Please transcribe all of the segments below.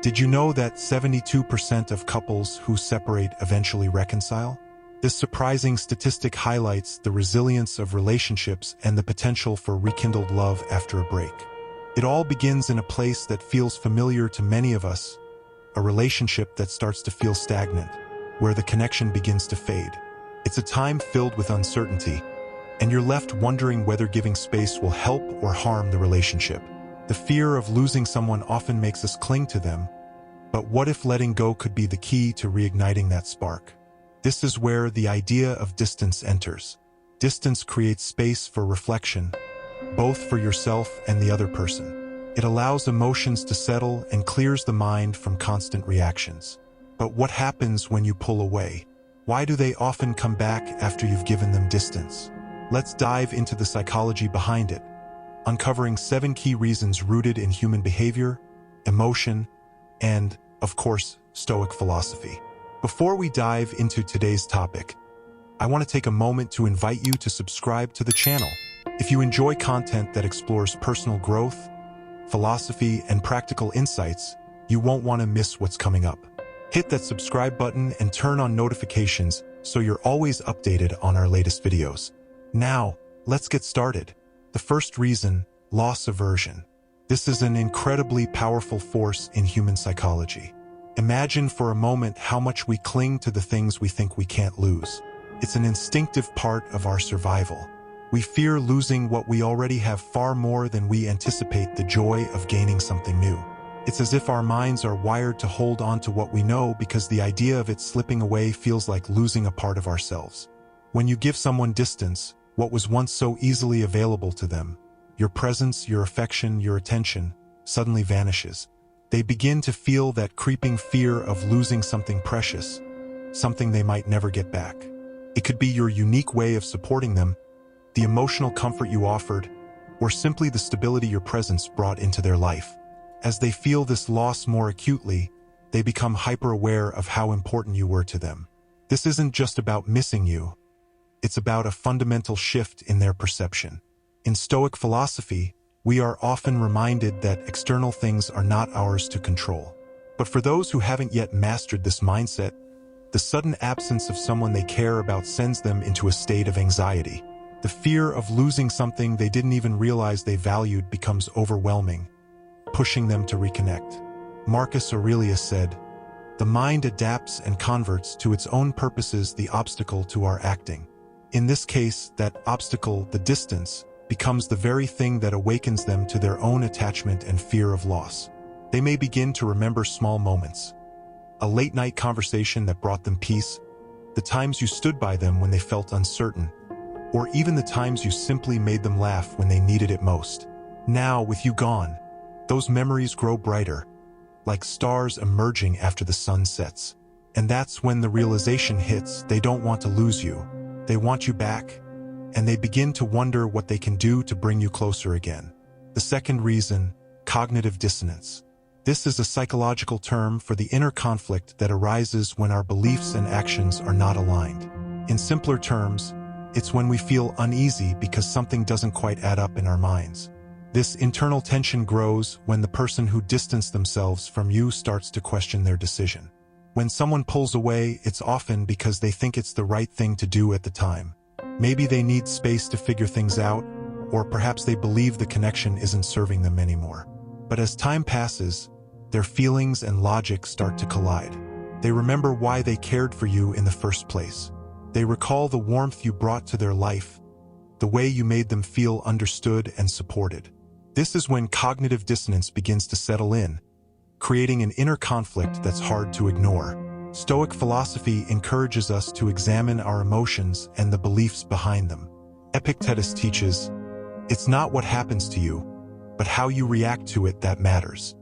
Did you know that 72% of couples who separate eventually reconcile? This surprising statistic highlights the resilience of relationships and the potential for rekindled love after a break. It all begins in a place that feels familiar to many of us, a relationship that starts to feel stagnant, where the connection begins to fade. It's a time filled with uncertainty, and you're left wondering whether giving space will help or harm the relationship. The fear of losing someone often makes us cling to them, but what if letting go could be the key to reigniting that spark? This is where the idea of distance enters. Distance creates space for reflection, both for yourself and the other person. It allows emotions to settle and clears the mind from constant reactions. But what happens when you pull away? Why do they often come back after you've given them distance? Let's dive into the psychology behind it, uncovering 7 key reasons rooted in human behavior, emotion, and, of course, Stoic philosophy. Before we dive into today's topic, I want to take a moment to invite you to subscribe to the channel. If you enjoy content that explores personal growth, philosophy, and practical insights, you won't want to miss what's coming up. Hit that subscribe button and turn on notifications so you're always updated on our latest videos. Now, let's get started. The first reason, loss aversion. This is an incredibly powerful force in human psychology. Imagine for a moment how much we cling to the things we think we can't lose. It's an instinctive part of our survival. We fear losing what we already have far more than we anticipate the joy of gaining something new. It's as if our minds are wired to hold on to what we know because the idea of it slipping away feels like losing a part of ourselves. When you give someone distance, what was once so easily available to them, your presence, your affection, your attention, suddenly vanishes. They begin to feel that creeping fear of losing something precious, something they might never get back. It could be your unique way of supporting them, the emotional comfort you offered, or simply the stability your presence brought into their life. As they feel this loss more acutely, they become hyper-aware of how important you were to them. This isn't just about missing you. It's about a fundamental shift in their perception. In Stoic philosophy, we are often reminded that external things are not ours to control. But for those who haven't yet mastered this mindset, the sudden absence of someone they care about sends them into a state of anxiety. The fear of losing something they didn't even realize they valued becomes overwhelming, pushing them to reconnect. Marcus Aurelius said, "The mind adapts and converts to its own purposes the obstacle to our acting." In this case, that obstacle, the distance, becomes the very thing that awakens them to their own attachment and fear of loss. They may begin to remember small moments, a late-night conversation that brought them peace, the times you stood by them when they felt uncertain, or even the times you simply made them laugh when they needed it most. Now, with you gone, those memories grow brighter, like stars emerging after the sun sets. And that's when the realization hits they don't want to lose you. They want you back, and they begin to wonder what they can do to bring you closer again. The second reason, cognitive dissonance. This is a psychological term for the inner conflict that arises when our beliefs and actions are not aligned. In simpler terms, it's when we feel uneasy because something doesn't quite add up in our minds. This internal tension grows when the person who distanced themselves from you starts to question their decision. When someone pulls away, it's often because they think it's the right thing to do at the time. Maybe they need space to figure things out, or perhaps they believe the connection isn't serving them anymore. But as time passes, their feelings and logic start to collide. They remember why they cared for you in the first place. They recall the warmth you brought to their life, the way you made them feel understood and supported. This is when cognitive dissonance begins to settle in, creating an inner conflict that's hard to ignore. Stoic philosophy encourages us to examine our emotions and the beliefs behind them. Epictetus teaches, "It's not what happens to you, but how you react to it that matters."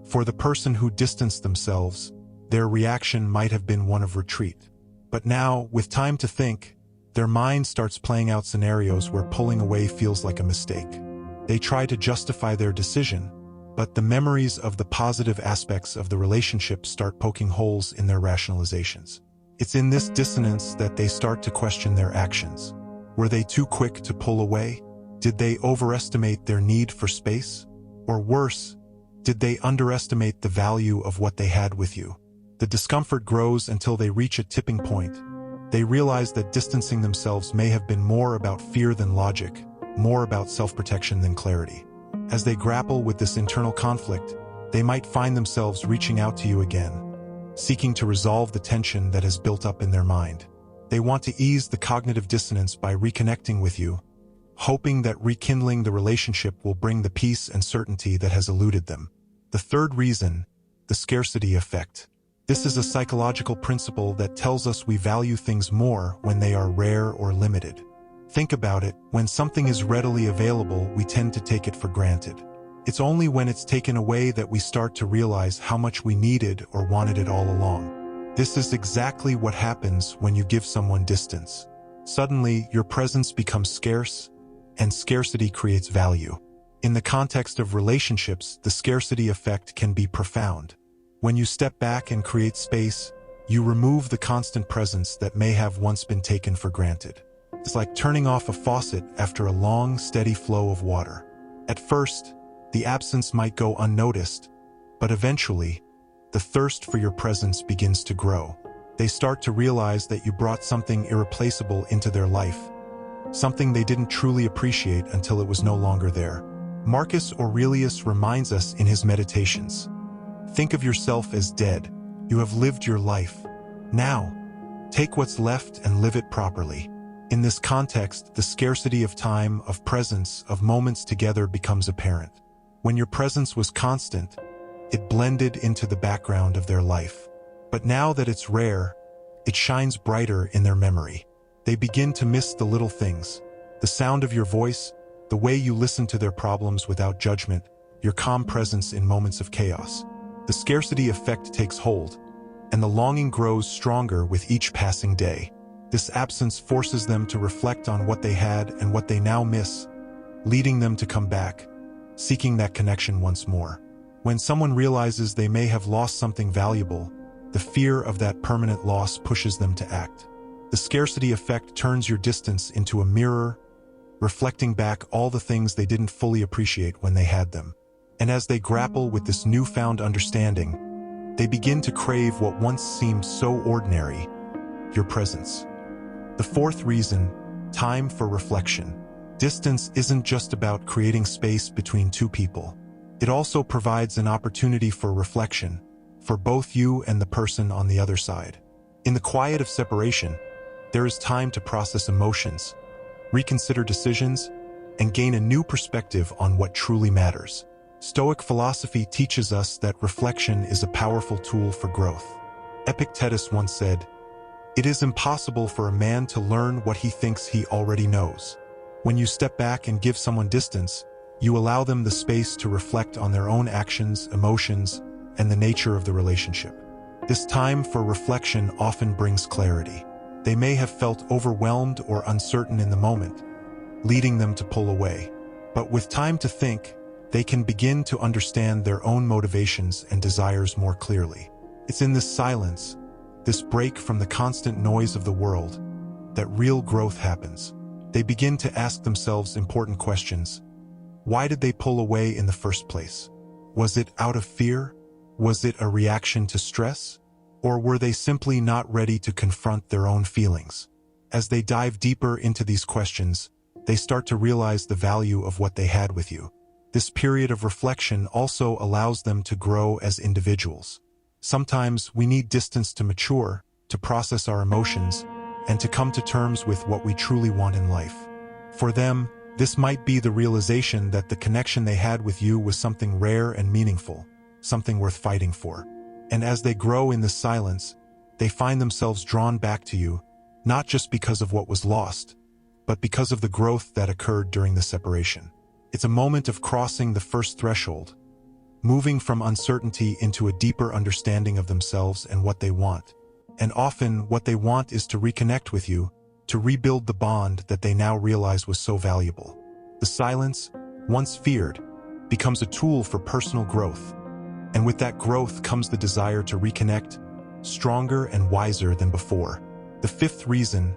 For the person who distanced themselves, their reaction might have been one of retreat. But now, with time to think, their mind starts playing out scenarios where pulling away feels like a mistake. They try to justify their decision, but the memories of the positive aspects of the relationship start poking holes in their rationalizations. It's in this dissonance that they start to question their actions. Were they too quick to pull away? Did they overestimate their need for space? Or worse, Did they underestimate the value of what they had with you? The discomfort grows until they reach a tipping point. They realize that distancing themselves may have been more about fear than logic, more about self-protection than clarity. As they grapple with this internal conflict, they might find themselves reaching out to you again, seeking to resolve the tension that has built up in their mind. They want to ease the cognitive dissonance by reconnecting with you, hoping that rekindling the relationship will bring the peace and certainty that has eluded them. The third reason, the scarcity effect. This is a psychological principle that tells us we value things more when they are rare or limited. Think about it, when something is readily available, we tend to take it for granted. It's only when it's taken away that we start to realize how much we needed or wanted it all along. This is exactly what happens when you give someone distance. Suddenly, your presence becomes scarce, and scarcity creates value. In the context of relationships, the scarcity effect can be profound. When you step back and create space, you remove the constant presence that may have once been taken for granted. It's like turning off a faucet after a long, steady flow of water. At first, the absence might go unnoticed, but eventually, the thirst for your presence begins to grow. They start to realize that you brought something irreplaceable into their life, something they didn't truly appreciate until it was no longer there. Marcus Aurelius reminds us in his Meditations, "Think of yourself as dead. You have lived your life. Now, take what's left and live it properly." In this context, the scarcity of time, of presence, of moments together becomes apparent. When your presence was constant, it blended into the background of their life. But now that it's rare, it shines brighter in their memory. They begin to miss the little things, the sound of your voice, the way you listen to their problems without judgment, your calm presence in moments of chaos. The scarcity effect takes hold, and the longing grows stronger with each passing day. This absence forces them to reflect on what they had and what they now miss, leading them to come back, seeking that connection once more. When someone realizes they may have lost something valuable, the fear of that permanent loss pushes them to act. The scarcity effect turns your distance into a mirror, reflecting back all the things they didn't fully appreciate when they had them. And as they grapple with this newfound understanding, they begin to crave what once seemed so ordinary, your presence. The fourth reason, time for reflection. Distance isn't just about creating space between two people. It also provides an opportunity for reflection, for both you and the person on the other side. In the quiet of separation, there is time to process emotions, reconsider decisions, and gain a new perspective on what truly matters. Stoic philosophy teaches us that reflection is a powerful tool for growth. Epictetus once said, "It is impossible for a man to learn what he thinks he already knows." When you step back and give someone distance, you allow them the space to reflect on their own actions, emotions, and the nature of the relationship. This time for reflection often brings clarity. They may have felt overwhelmed or uncertain in the moment, leading them to pull away. But with time to think, they can begin to understand their own motivations and desires more clearly. It's in this silence, this break from the constant noise of the world, that real growth happens. They begin to ask themselves important questions. Why did they pull away in the first place? Was it out of fear? Was it a reaction to stress? Or were they simply not ready to confront their own feelings? As they dive deeper into these questions, they start to realize the value of what they had with you. This period of reflection also allows them to grow as individuals. Sometimes we need distance to mature, to process our emotions, and to come to terms with what we truly want in life. For them, this might be the realization that the connection they had with you was something rare and meaningful, something worth fighting for. And as they grow in this silence, they find themselves drawn back to you, not just because of what was lost, but because of the growth that occurred during the separation. It's a moment of crossing the first threshold, moving from uncertainty into a deeper understanding of themselves and what they want. And often, what they want is to reconnect with you, to rebuild the bond that they now realize was so valuable. The silence, once feared, becomes a tool for personal growth. And with that growth comes the desire to reconnect, stronger and wiser than before. The fifth reason,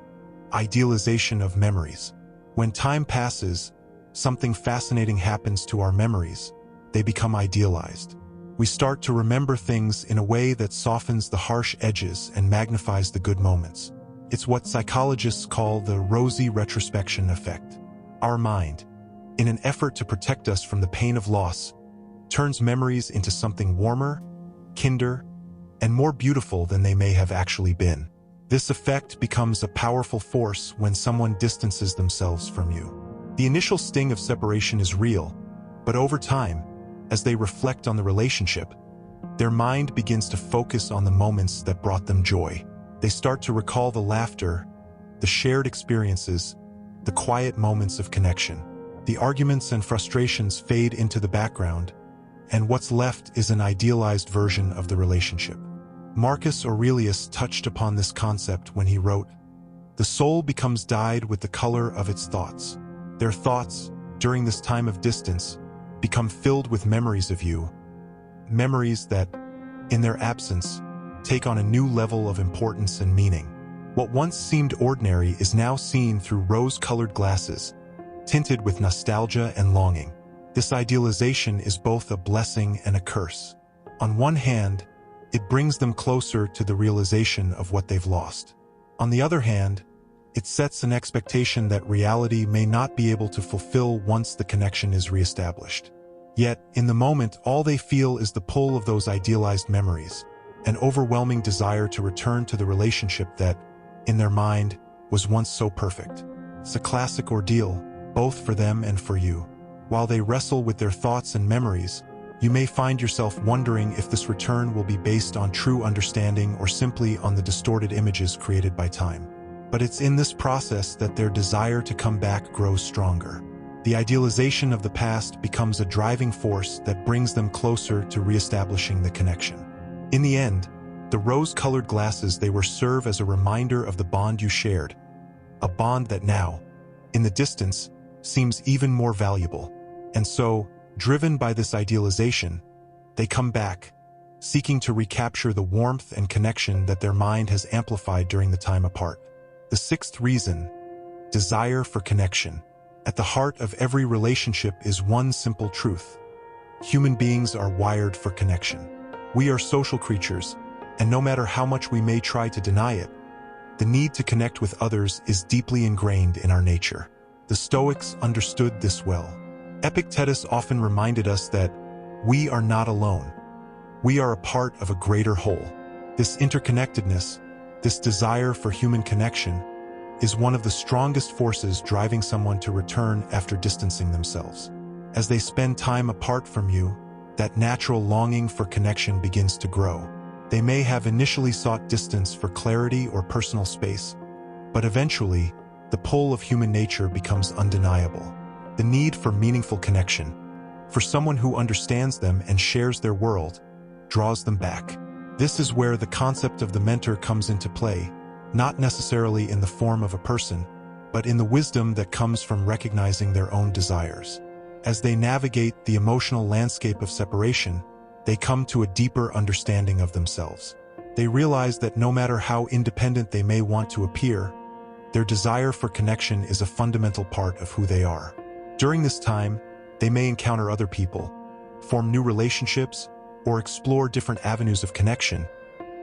idealization of memories. When time passes, something fascinating happens to our memories. They become idealized. We start to remember things in a way that softens the harsh edges and magnifies the good moments. It's what psychologists call the rosy retrospection effect. Our mind, in an effort to protect us from the pain of loss, turns memories into something warmer, kinder, and more beautiful than they may have actually been. This effect becomes a powerful force when someone distances themselves from you. The initial sting of separation is real, but over time, as they reflect on the relationship, their mind begins to focus on the moments that brought them joy. They start to recall the laughter, the shared experiences, the quiet moments of connection. The arguments and frustrations fade into the background, and what's left is an idealized version of the relationship. Marcus Aurelius touched upon this concept when he wrote, "The soul becomes dyed with the color of its thoughts." Their thoughts, during this time of distance, become filled with memories of you, memories that, in their absence, take on a new level of importance and meaning. What once seemed ordinary is now seen through rose-colored glasses, tinted with nostalgia and longing. This idealization is both a blessing and a curse. On one hand, it brings them closer to the realization of what they've lost. On the other hand, it sets an expectation that reality may not be able to fulfill once the connection is reestablished. Yet, in the moment, all they feel is the pull of those idealized memories, an overwhelming desire to return to the relationship that, in their mind, was once so perfect. It's a classic ordeal, both for them and for you. While they wrestle with their thoughts and memories, you may find yourself wondering if this return will be based on true understanding or simply on the distorted images created by time. But it's in this process that their desire to come back grows stronger. The idealization of the past becomes a driving force that brings them closer to reestablishing the connection. In the end, the rose-colored glasses they were serve as a reminder of the bond you shared, a bond that now, in the distance, seems even more valuable. And so, driven by this idealization, they come back, seeking to recapture the warmth and connection that their mind has amplified during the time apart. The sixth reason, desire for connection. At the heart of every relationship is one simple truth. Human beings are wired for connection. We are social creatures, and no matter how much we may try to deny it, the need to connect with others is deeply ingrained in our nature. The Stoics understood this well. Epictetus often reminded us that we are not alone. We are a part of a greater whole. This interconnectedness, this desire for human connection, is one of the strongest forces driving someone to return after distancing themselves. As they spend time apart from you, that natural longing for connection begins to grow. They may have initially sought distance for clarity or personal space, but eventually, the pull of human nature becomes undeniable. The need for meaningful connection, for someone who understands them and shares their world, draws them back. This is where the concept of the mentor comes into play, not necessarily in the form of a person, but in the wisdom that comes from recognizing their own desires. As they navigate the emotional landscape of separation, they come to a deeper understanding of themselves. They realize that no matter how independent they may want to appear, their desire for connection is a fundamental part of who they are. During this time, they may encounter other people, form new relationships, or explore different avenues of connection,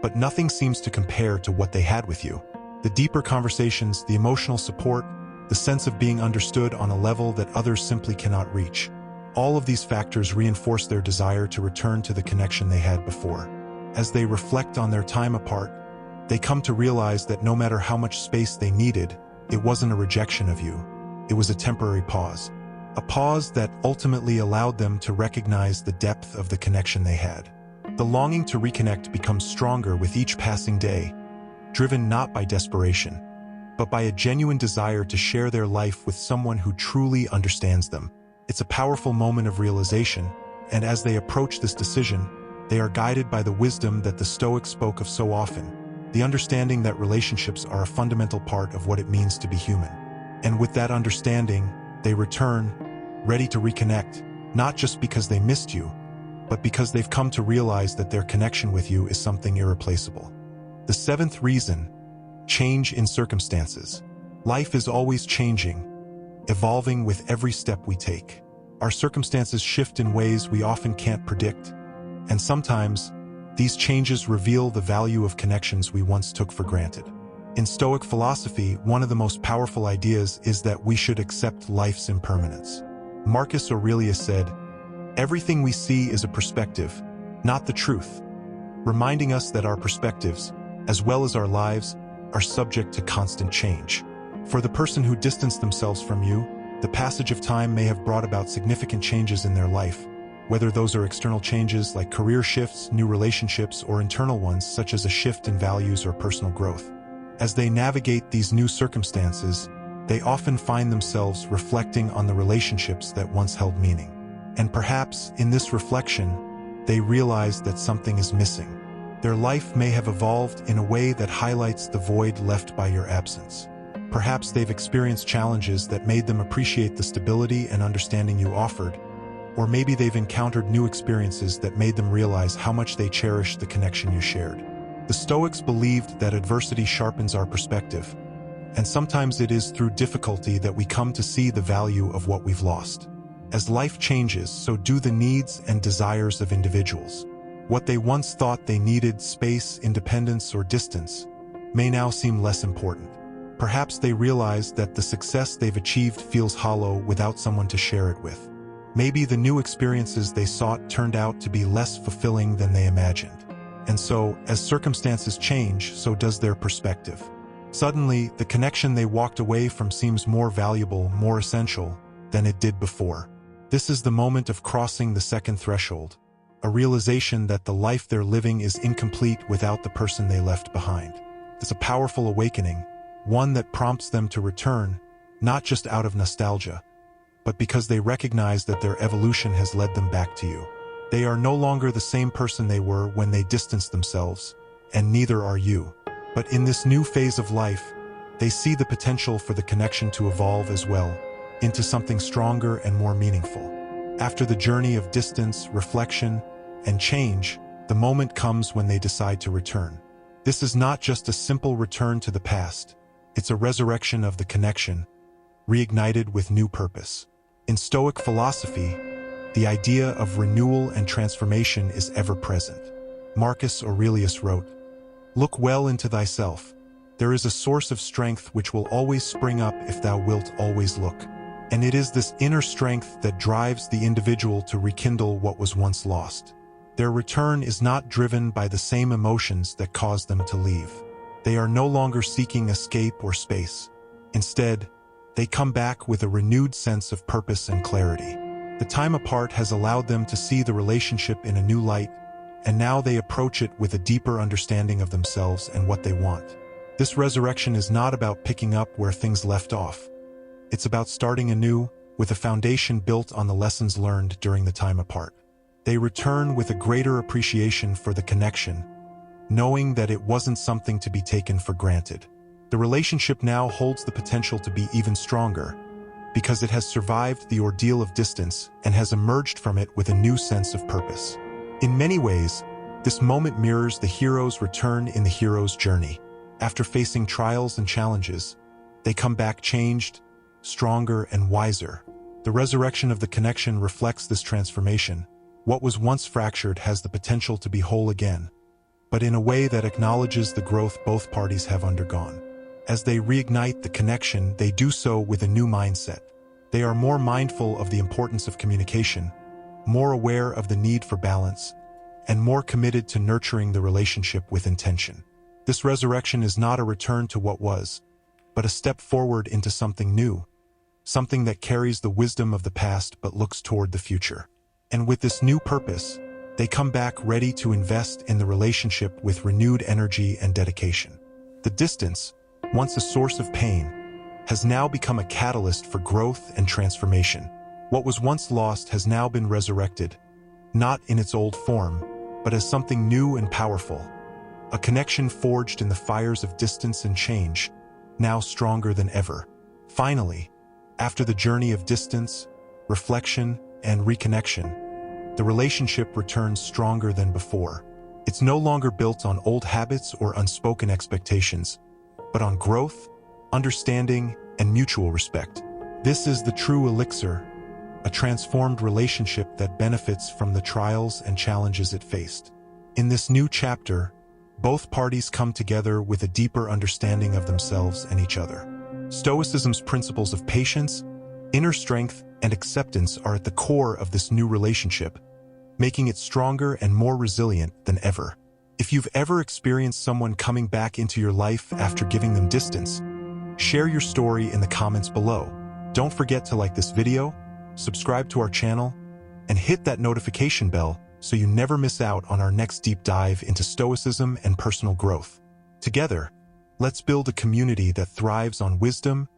but nothing seems to compare to what they had with you. The deeper conversations, the emotional support, the sense of being understood on a level that others simply cannot reach. All of these factors reinforce their desire to return to the connection they had before. As they reflect on their time apart, they come to realize that no matter how much space they needed, it wasn't a rejection of you. It was a temporary pause. A pause that ultimately allowed them to recognize the depth of the connection they had. The longing to reconnect becomes stronger with each passing day, driven not by desperation, but by a genuine desire to share their life with someone who truly understands them. It's a powerful moment of realization, and as they approach this decision, they are guided by the wisdom that the Stoics spoke of so often, the understanding that relationships are a fundamental part of what it means to be human. And with that understanding, they return, ready to reconnect, not just because they missed you, but because they've come to realize that their connection with you is something irreplaceable. The seventh reason, change in circumstances. Life is always changing, evolving with every step we take. Our circumstances shift in ways we often can't predict, And sometimes, these changes reveal the value of connections we once took for granted. In Stoic philosophy, one of the most powerful ideas is that we should accept life's impermanence. Marcus Aurelius said, "Everything we see is a perspective, not the truth," reminding us that our perspectives, as well as our lives, are subject to constant change. For the person who distanced themselves from you, the passage of time may have brought about significant changes in their life, whether those are external changes like career shifts, new relationships, or internal ones such as a shift in values or personal growth. As they navigate these new circumstances, they often find themselves reflecting on the relationships that once held meaning. And perhaps, in this reflection, they realize that something is missing. Their life may have evolved in a way that highlights the void left by your absence. Perhaps they've experienced challenges that made them appreciate the stability and understanding you offered, or maybe they've encountered new experiences that made them realize how much they cherish the connection you shared. The Stoics believed that adversity sharpens our perspective, and sometimes it is through difficulty that we come to see the value of what we've lost. As life changes, so do the needs and desires of individuals. What they once thought they needed, space, independence, or distance, may now seem less important. Perhaps they realize that the success they've achieved feels hollow without someone to share it with. Maybe the new experiences they sought turned out to be less fulfilling than they imagined. And so, as circumstances change, so does their perspective. Suddenly, the connection they walked away from seems more valuable, more essential, than it did before. This is the moment of crossing the second threshold, a realization that the life they're living is incomplete without the person they left behind. It's a powerful awakening, one that prompts them to return, not just out of nostalgia, but because they recognize that their evolution has led them back to you. They are no longer the same person they were when they distanced themselves, and neither are you. But in this new phase of life, they see the potential for the connection to evolve as well, into something stronger and more meaningful. After the journey of distance, reflection, and change, the moment comes when they decide to return. This is not just a simple return to the past, it's a resurrection of the connection, reignited with new purpose. In Stoic philosophy, the idea of renewal and transformation is ever present. Marcus Aurelius wrote, "Look well into thyself. There is a source of strength which will always spring up if thou wilt always look." And it is this inner strength that drives the individual to rekindle what was once lost. Their return is not driven by the same emotions that caused them to leave. They are no longer seeking escape or space. Instead, they come back with a renewed sense of purpose and clarity. The time apart has allowed them to see the relationship in a new light, and now they approach it with a deeper understanding of themselves and what they want. This resurrection is not about picking up where things left off. It's about starting anew, with a foundation built on the lessons learned during the time apart. They return with a greater appreciation for the connection, knowing that it wasn't something to be taken for granted. The relationship now holds the potential to be even stronger, because it has survived the ordeal of distance and has emerged from it with a new sense of purpose. In many ways, this moment mirrors the hero's return in the hero's journey. After facing trials and challenges, they come back changed, stronger, and wiser. The resurrection of the connection reflects this transformation. What was once fractured has the potential to be whole again, but in a way that acknowledges the growth both parties have undergone. As they reignite the connection, they do so with a new mindset. They are more mindful of the importance of communication, more aware of the need for balance, and more committed to nurturing the relationship with intention. This resurrection is not a return to what was, but a step forward into something new, something that carries the wisdom of the past but looks toward the future. And with this new purpose, they come back ready to invest in the relationship with renewed energy and dedication. The distance, once a source of pain, has now become a catalyst for growth and transformation. What was once lost has now been resurrected, not in its old form, but as something new and powerful. A connection forged in the fires of distance and change, now stronger than ever. Finally, after the journey of distance, reflection, and reconnection, the relationship returns stronger than before. It's no longer built on old habits or unspoken expectations, but on growth, understanding, and mutual respect. This is the true elixir, a transformed relationship that benefits from the trials and challenges it faced. In this new chapter, both parties come together with a deeper understanding of themselves and each other. Stoicism's principles of patience, inner strength, and acceptance are at the core of this new relationship, making it stronger and more resilient than ever. If you've ever experienced someone coming back into your life after giving them distance, share your story in the comments below. Don't forget to like this video, subscribe to our channel, and hit that notification bell so you never miss out on our next deep dive into Stoicism and personal growth. Together, let's build a community that thrives on wisdom,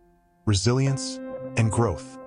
resilience, and growth.